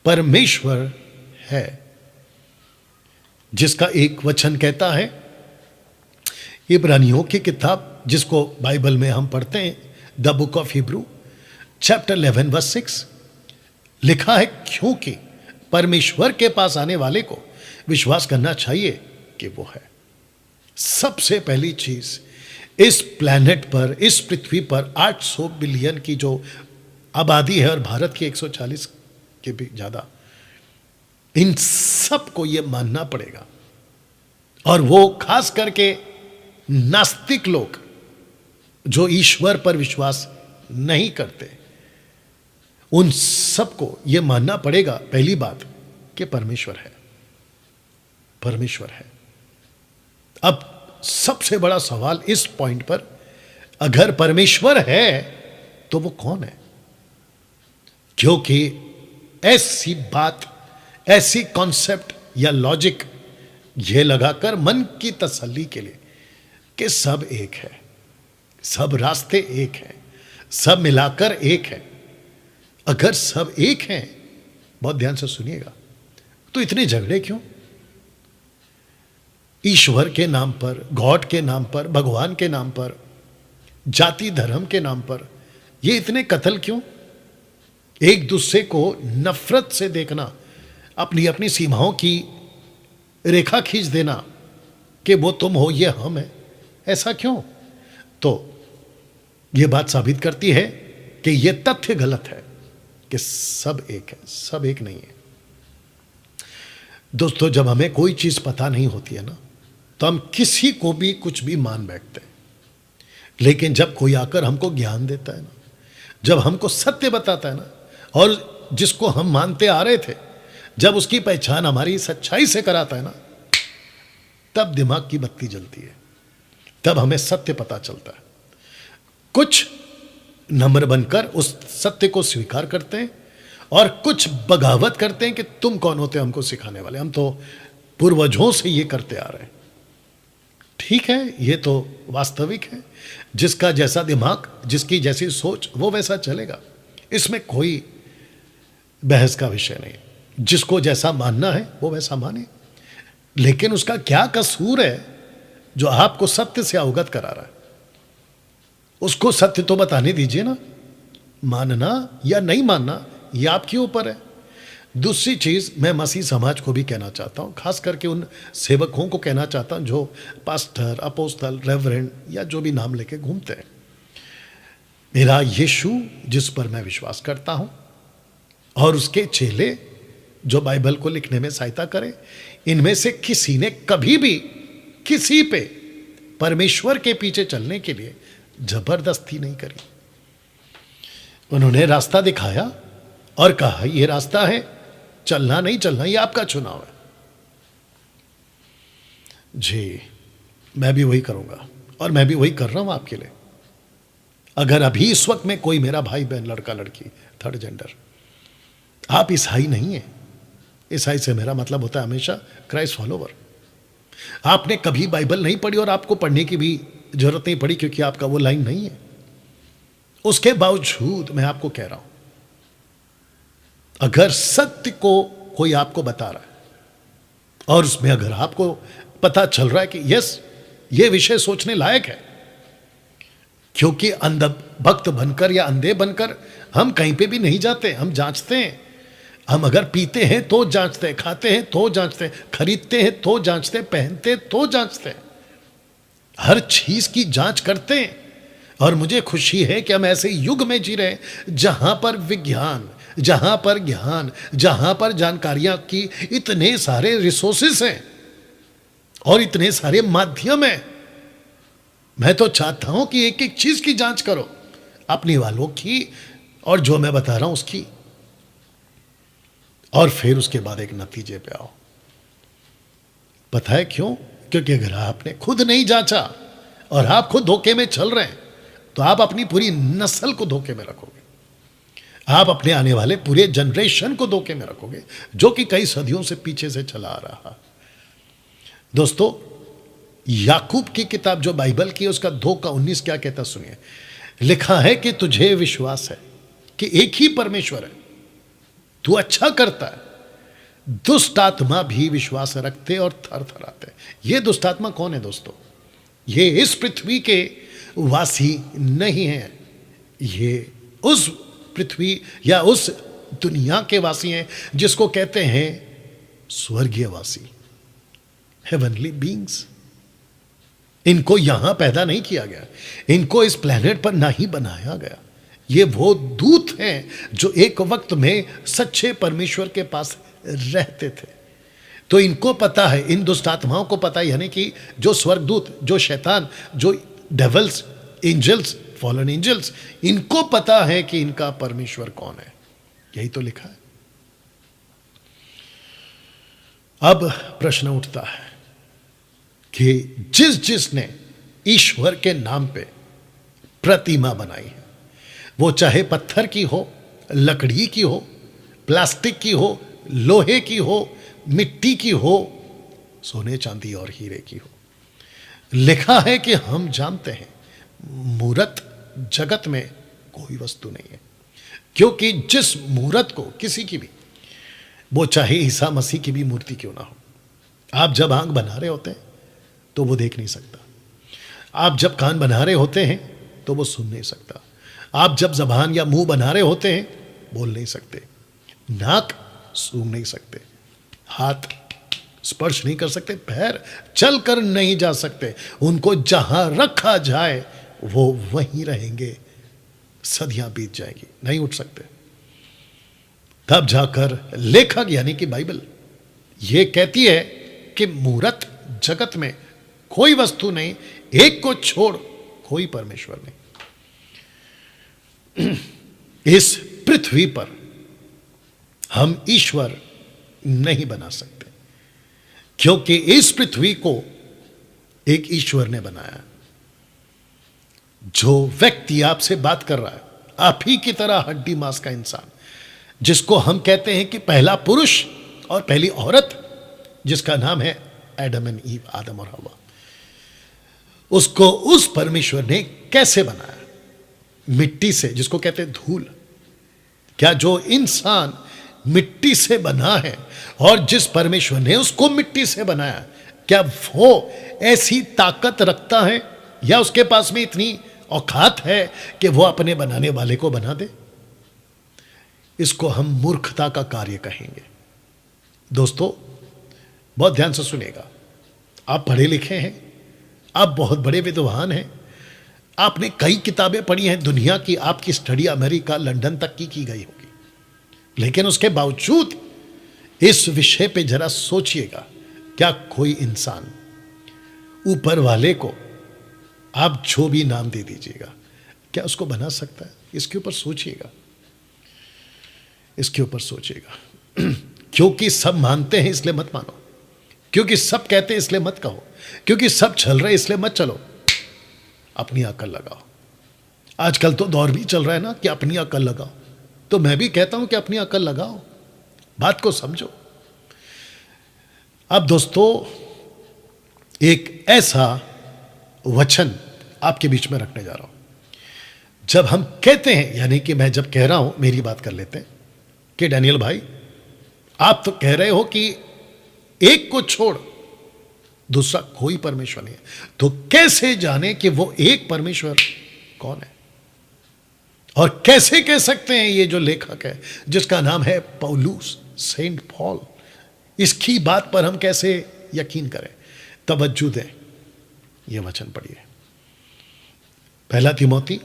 परमेश्वर है, जिसका एक वचन कहता है, इब्रानियों की किताब जिसको बाइबल में हम पढ़ते हैं, the book of Hebrew chapter 11 verse 6 लिखा है, क्योंकि परमेश्वर के पास आने वाले को विश्वास करना चाहिए कि वो है। सबसे पहली चीज, इस प्लैनेट पर, इस पृथ्वी पर 800 बिलियन की जो आबादी है और भारत की 140 के भी ज्यादा, इन सबको ये मानना पड़ेगा। और वो खास करके नास्तिक लोग जो ईश्वर पर विश्वास नहीं करते, उन सबको यह मानना पड़ेगा पहली बात कि परमेश्वर है, परमेश्वर है। अब सबसे बड़ा सवाल इस पॉइंट पर, अगर परमेश्वर है तो वो कौन है? क्योंकि ऐसी बात, ऐसी कॉन्सेप्ट या लॉजिक ये लगाकर मन की तसल्ली के लिए कि सब एक है, सब रास्ते एक हैं, सब मिलाकर एक है, अगर सब एक हैं, बहुत ध्यान से सुनिएगा, तो इतने झगड़े क्यों? ईश्वर के नाम पर, गॉड के नाम पर, भगवान के नाम पर, जाति धर्म के नाम पर ये इतने कत्ल क्यों? एक दूसरे को नफरत से देखना, अपनी अपनी सीमाओं की रेखा खींच देना कि वो तुम हो, ये हम है, ऐसा क्यों? तो ये बात साबित करती है कि ये तथ्य गलत है कि सब एक है, सब एक नहीं है। दोस्तों, जब हमें कोई चीज पता नहीं होती है ना, तो हम किसी को भी कुछ भी मान बैठते हैं। लेकिन जब कोई आकर हमको ज्ञान देता है ना, जब हमको सत्य बताता है ना, और जिसको हम मानते आ रहे थे, जब उसकी पहचान हमारी सच्चाई से कराता है ना, तब दिमाग की बत्ती जलती है, तब हमें सत्य पता चलता है। कुछ नम्र बनकर उस सत्य को स्वीकार करते हैं और कुछ बगावत करते हैं कि तुम कौन होते हमको सिखाने वाले, हम तो पूर्वजों से ये करते आ रहे हैं। ठीक है, ये तो वास्तविक है, जिसका जैसा दिमाग, जिसकी जैसी सोच, वो वैसा चलेगा, इसमें कोई बहस का विषय नहीं। जिसको जैसा मानना है वो वैसा माने, लेकिन उसका क्या कसूर है जो आपको सत्य से अवगत करा रहा है? उसको सत्य तो बताने दीजिए ना, मानना या नहीं मानना ये आपके ऊपर है। दूसरी चीज, मैं मसीह समाज को भी कहना चाहता हूं, खास करके उन सेवकों को कहना चाहता हूं जो पास्टर, अपोस्तल, रेवरेंड या जो भी नाम लेके घूमते हैं। मेरा यीशु जिस पर मैं विश्वास करता हूं और उसके चेले जो बाइबल को लिखने में सहायता करें, इनमें से किसी ने कभी भी किसी पे परमेश्वर के पीछे चलने के लिए जबरदस्ती नहीं करी। उन्होंने रास्ता दिखाया और कहा यह रास्ता है, चलना नहीं चलना ये आपका चुनाव है। जी, मैं भी वही करूंगा और मैं भी वही कर रहा हूं आपके लिए। अगर अभी इस वक्त में कोई मेरा भाई बहन, लड़का लड़की, थर्ड जेंडर, आप ईसाई नहीं है, ईसाई से मेरा मतलब होता है हमेशा क्राइस्ट फॉलोवर। आपने कभी बाइबल नहीं पढ़ी और आपको पढ़ने की भी जरूरत नहीं पड़ी क्योंकि आपका वो लाइन नहीं है। उसके बावजूद मैं आपको कह रहा हूं, अगर सत्य को कोई आपको बता रहा है और उसमें अगर आपको पता चल रहा है कि यस, ये विषय सोचने लायक है, क्योंकि अंधभक्त बनकर या अंधे बनकर हम कहीं पे भी नहीं जाते, हम जांचते हैं। हम अगर पीते हैं तो जांचते हैं, खाते हैं तो जांचते हैं, खरीदते हैं तो जांचते हैं, पहनते हैं तो जांचते हैं, हर चीज की जांच करते हैं। और मुझे खुशी है कि हम ऐसे युग में जी रहे हैं जहां पर विज्ञान, जहां पर ज्ञान, जहां पर जानकारियां की इतने सारे रिसोर्सेस हैं और इतने सारे माध्यम हैं। मैं तो चाहता हूं कि एक एक चीज की जांच करो, अपने वालों की और जो मैं बता रहा हूं उसकी, और फिर उसके बाद एक नतीजे पे आओ। पता है क्यों? क्योंकि अगर आपने खुद नहीं जांचा और आप खुद धोखे में चल रहे हैं तो आप अपनी पूरी नस्ल को धोखे में रखोगे, आप अपने आने वाले पूरे जनरेशन को धोखे में रखोगे, जो कि कई सदियों से पीछे से चला आ रहा। दोस्तों, याकूब की किताब जो बाइबल की है उसका 2:19 क्या कहता सुनिए। लिखा है कि तुझे विश्वास है कि एक ही परमेश्वर है, तू अच्छा करता है। दुष्ट आत्मा भी विश्वास रखते और थर थराते। ये दुष्ट आत्मा कौन है दोस्तों? ये इस पृथ्वी के वासी नहीं है, ये उस पृथ्वी या उस दुनिया के वासी हैं जिसको कहते हैं स्वर्गीय वासी, हेवनली बीइंग्स। इनको यहां पैदा नहीं किया गया, इनको इस प्लेनेट पर ना ही बनाया गया। ये वो दूत हैं जो एक वक्त में सच्चे परमेश्वर के पास रहते थे। तो इनको पता है, इन दुष्ट आत्माओं को पता है, यानी कि जो स्वर्गदूत, जो शैतान, जो डेवल्स, एंजल्स, फॉलन एंजल्स, इनको पता है कि इनका परमेश्वर कौन है। यही तो लिखा है। अब प्रश्न उठता है कि जिसने ईश्वर के नाम पे प्रतिमा बनाई है, वो चाहे पत्थर की हो, लकड़ी की हो, प्लास्टिक की हो, लोहे की हो, मिट्टी की हो, सोने चांदी और हीरे की हो, लिखा है कि हम जानते हैं मूरत जगत में कोई वस्तु नहीं है। क्योंकि जिस मूरत को, किसी की भी, वो चाहे ईसा मसीह की भी मूर्ति क्यों ना हो, आप जब आंख बना रहे होते हैं तो वो देख नहीं सकता, आप जब कान बना रहे होते हैं तो वो सुन नहीं सकता, आप जब जबान या मुंह बना रहे होते हैं बोल नहीं सकते, नाक सूंघ नहीं सकते, हाथ स्पर्श नहीं कर सकते, पैर चल कर नहीं जा सकते। उनको जहां रखा जाए वो वहीं रहेंगे, सदियां बीत जाएगी, नहीं उठ सकते। तब जाकर लेखक यानी कि बाइबल ये कहती है कि मूरत जगत में कोई वस्तु नहीं, एक को छोड़ कोई परमेश्वर नहीं। इस पृथ्वी पर हम ईश्वर नहीं बना सकते, क्योंकि इस पृथ्वी को एक ईश्वर ने बनाया। जो व्यक्ति आपसे बात कर रहा है, आप ही की तरह हड्डी मांस का इंसान, जिसको हम कहते हैं कि पहला पुरुष और पहली औरत, जिसका नाम है एडम एंड ईव, आदम और हवा, उसको उस परमेश्वर ने कैसे बनाया? मिट्टी से, जिसको कहते हैं धूल। क्या जो इंसान मिट्टी से बना है और जिस परमेश्वर ने उसको मिट्टी से बनाया, क्या वो ऐसी ताकत रखता है या उसके पास में इतनी औकात है कि वो अपने बनाने वाले को बना दे? इसको हम मूर्खता का कार्य कहेंगे। दोस्तों बहुत ध्यान से सुनिएगा, आप पढ़े लिखे हैं, आप बहुत बड़े विद्वान हैं, आपने कई किताबें पढ़ी हैं दुनिया की, आपकी स्टडी अमेरिका, लंदन तक की गई होगी, लेकिन उसके बावजूद इस विषय पे जरा सोचिएगा, क्या कोई इंसान ऊपर वाले को आप जो भी नाम दे दीजिएगा, क्या उसको बना सकता है? इसके ऊपर सोचिएगा, इसके ऊपर सोचिएगा। क्योंकि सब मानते हैं इसलिए मत मानो, क्योंकि सब कहते हैं इसलिए मत कहो, क्योंकि सब चल रहे इसलिए मत चलो। अपनी अकल लगाओ। आजकल तो दौर भी चल रहा है ना कि अपनी अकल लगाओ, तो मैं भी कहता हूं कि अपनी अकल लगाओ, बात को समझो। अब दोस्तों एक ऐसा वचन आपके बीच में रखने जा रहा हूं। जब हम कहते हैं, यानी कि मैं जब कह रहा हूं, मेरी बात कर लेते हैं कि डैनियल भाई आप तो कह रहे हो कि एक को छोड़ दूसरा कोई परमेश्वर नहीं है, तो कैसे जाने कि वो एक परमेश्वर कौन है? और कैसे कह सकते हैं ये जो लेखक है जिसका नाम है पौलुस, सेंट पॉल, इसकी बात पर हम कैसे यकीन करें? तवज्जो दें, ये वचन पढ़िए, पहला तिमोथी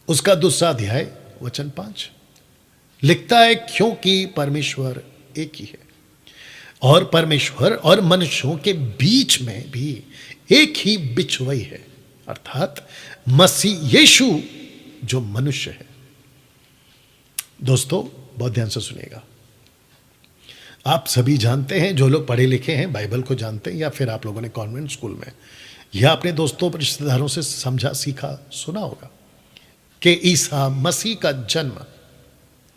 उसका 2 अध्याय वचन 5 लिखता है, क्योंकि परमेश्वर एक ही है और परमेश्वर और मनुष्यों के बीच में भी एक ही बिछुई है, अर्थात मसीह यीशु जो मनुष्य है। दोस्तों बहुत ध्यान से सुनिएगा, आप सभी जानते हैं, जो लोग पढ़े लिखे हैं, बाइबल को जानते हैं, या फिर आप लोगों ने कॉन्वेंट स्कूल में या अपने दोस्तों रिश्तेदारों से समझा सीखा सुना होगा कि ईसा मसीह का जन्म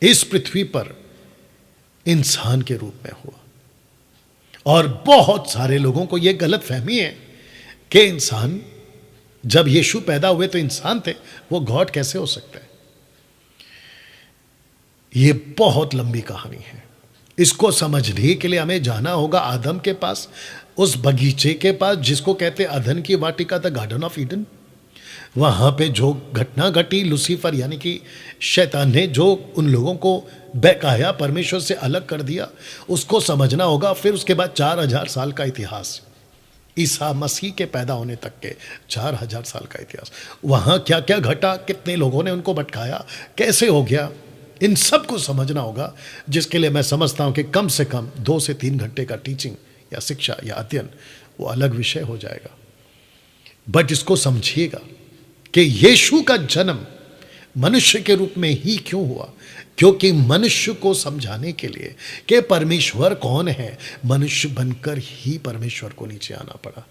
इस पृथ्वी पर इंसान के रूप में हुआ। और बहुत सारे लोगों को यह गलत फहमी है कि इंसान, जब यीशु पैदा हुए तो इंसान थे, वो गॉड कैसे हो सकता है? ये बहुत लंबी कहानी है। इसको समझने के लिए हमें जाना होगा आदम के पास, उस बगीचे के पास जिसको कहते अदन की वाटिका, द गार्डन ऑफ ईडन। वहाँ पे जो घटना घटी, लूसीफर यानी कि शैतान ने जो उन लोगों को बहकाया, परमेश्वर से अलग कर दिया, उसको समझना होगा। फिर उसके बाद 4000 साल का इतिहास, ईसा मसीह के पैदा होने तक के 4000 साल का इतिहास। वहाँ क्या क्या घटा, कितने लोगों ने उनको भटकाया, कैसे हो गया, इन सब को समझना होगा। जिसके लिए मैं समझता हूँ कि कम से कम 2 से 3 घंटे का टीचिंग या शिक्षा या अध्ययन वो अलग विषय हो जाएगा। बट इसको समझिएगा कि यीशु का जन्म मनुष्य के रूप में ही क्यों हुआ, क्योंकि मनुष्य को समझाने के लिए कि परमेश्वर कौन है, मनुष्य बनकर ही परमेश्वर को नीचे आना पड़ा।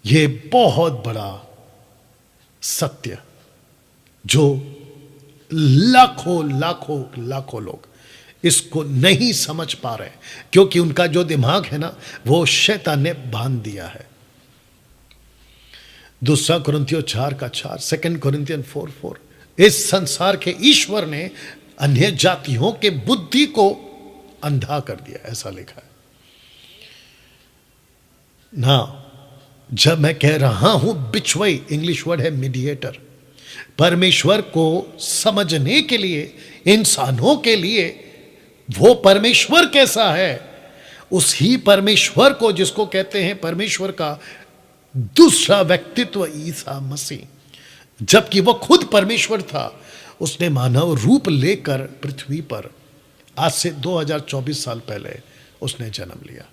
यह बहुत बड़ा सत्य जो लाखों लाखों लाखों लोग इसको नहीं समझ पा रहे, क्योंकि उनका जो दिमाग है ना, वो शैतान ने बांध दिया है। 2 कुरिन्थियों 4:4, 2 कुरिन्थियन 4:4, इस संसार के ईश्वर ने अन्य जातियों के बुद्धि को अंधा कर दिया, ऐसा लिखा है ना। जब मैं कह रहा हूं बिचवई, इंग्लिश वर्ड है मीडिएटर, परमेश्वर को समझने के लिए, इंसानों के लिए वो परमेश्वर कैसा है, उसी परमेश्वर को जिसको कहते हैं परमेश्वर का दूसरा व्यक्तित्व ईसा मसीह, जबकि वो खुद परमेश्वर था, उसने मानव रूप लेकर पृथ्वी पर आज से 2024 साल पहले उसने जन्म लिया।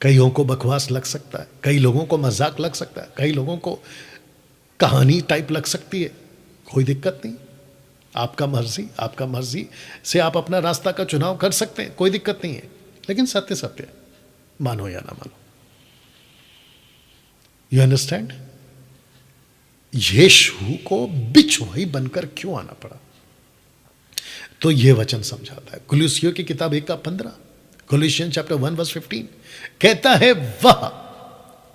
कईयों को बकवास लग सकता है, कई लोगों को मजाक लग सकता है, कई लोगों को कहानी टाइप लग सकती है, कोई दिक्कत नहीं। आपका मर्जी से आप अपना रास्ता का चुनाव कर सकते हैं, कोई दिक्कत नहीं है। लेकिन सत्य सत्य है, मानो या ना मानो। You understand? यीशु को बिचवई बनकर क्यों आना पड़ा, तो यह वचन समझाता है। कुलुसियों की किताब 1:15, कोलोसियंस चैप्टर 1:15 कहता है वह,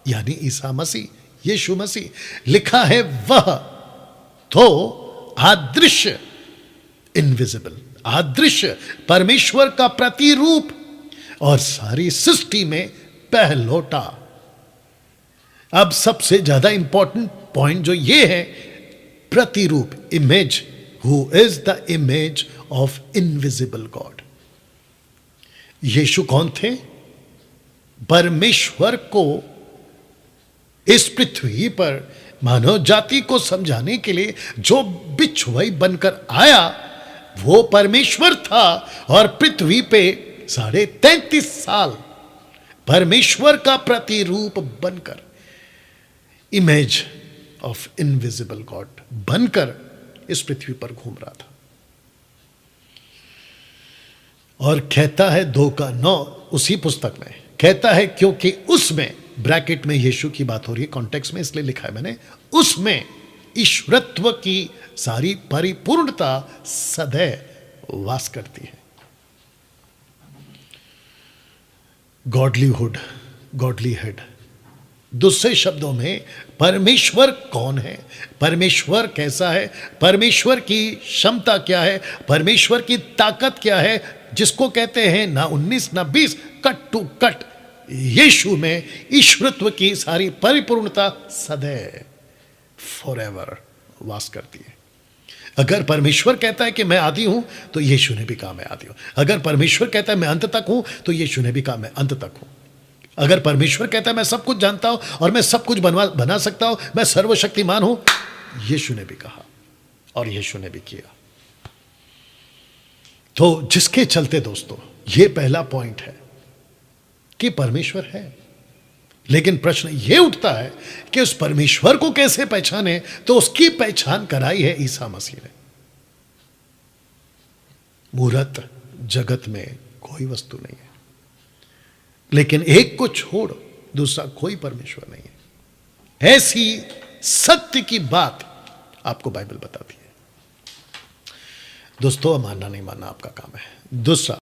यानी ईसा मसीह, यीशु मसीह, लिखा है वह तो अदृश्य, इनविजिबल, अदृश्य परमेश्वर का प्रतिरूप और सारी सृष्टि में पहलौटा। अब सबसे ज्यादा इंपॉर्टेंट पॉइंट जो ये है, प्रतिरूप, image, who is the image of invisible God. यीशु कौन थे? परमेश्वर को इस पृथ्वी पर मानव जाति को समझाने के लिए जो बिचवई बनकर आया, वो परमेश्वर था। और पृथ्वी पे 33.5 साल परमेश्वर का प्रतिरूप बनकर, इमेज ऑफ इनविजिबल गॉड बनकर इस पृथ्वी पर घूम रहा था। और कहता है 2:9 उसी पुस्तक में कहता है, क्योंकि उसमें, ब्रैकेट में यीशु की बात हो रही है, कॉन्टेक्स्ट में इसलिए लिखा है मैंने, उसमें ईश्वरत्व की सारी परिपूर्णता सदैव वास करती है। गॉडलीहुड, गॉडली हेड, दूसरे शब्दों में परमेश्वर कौन है, परमेश्वर कैसा है, परमेश्वर की क्षमता क्या है, परमेश्वर की ताकत क्या है, जिसको कहते हैं ना 19 ना 20, कट टू कट यीशु में ईश्वरत्व की सारी परिपूर्णता सदैव, फॉरएवर वास करती है। अगर परमेश्वर कहता है कि मैं आदि हूं, तो यीशु ने भी कहा मैं आदि हूं। अगर परमेश्वर कहता है मैं अंत तक हूं, तो यीशु ने भी कहा मैं अंत तक हूं। अगर परमेश्वर कहता है मैं सब कुछ जानता हूं और मैं सब कुछ बना सकता हूं, मैं सर्वशक्तिमान हूं, यीशु ने भी कहा और यीशु ने भी किया। तो जिसके चलते दोस्तों, यह पहला पॉइंट है कि परमेश्वर है। लेकिन प्रश्न यह उठता है कि उस परमेश्वर को कैसे पहचाने, तो उसकी पहचान कराई है ईसा मसीह ने। मूर्त जगत में कोई वस्तु नहीं है, लेकिन एक को छोड़ दूसरा कोई परमेश्वर नहीं है। ऐसी सत्य की बात आपको बाइबल बताती है। दोस्तों, मानना नहीं मानना आपका काम है। दूसरा,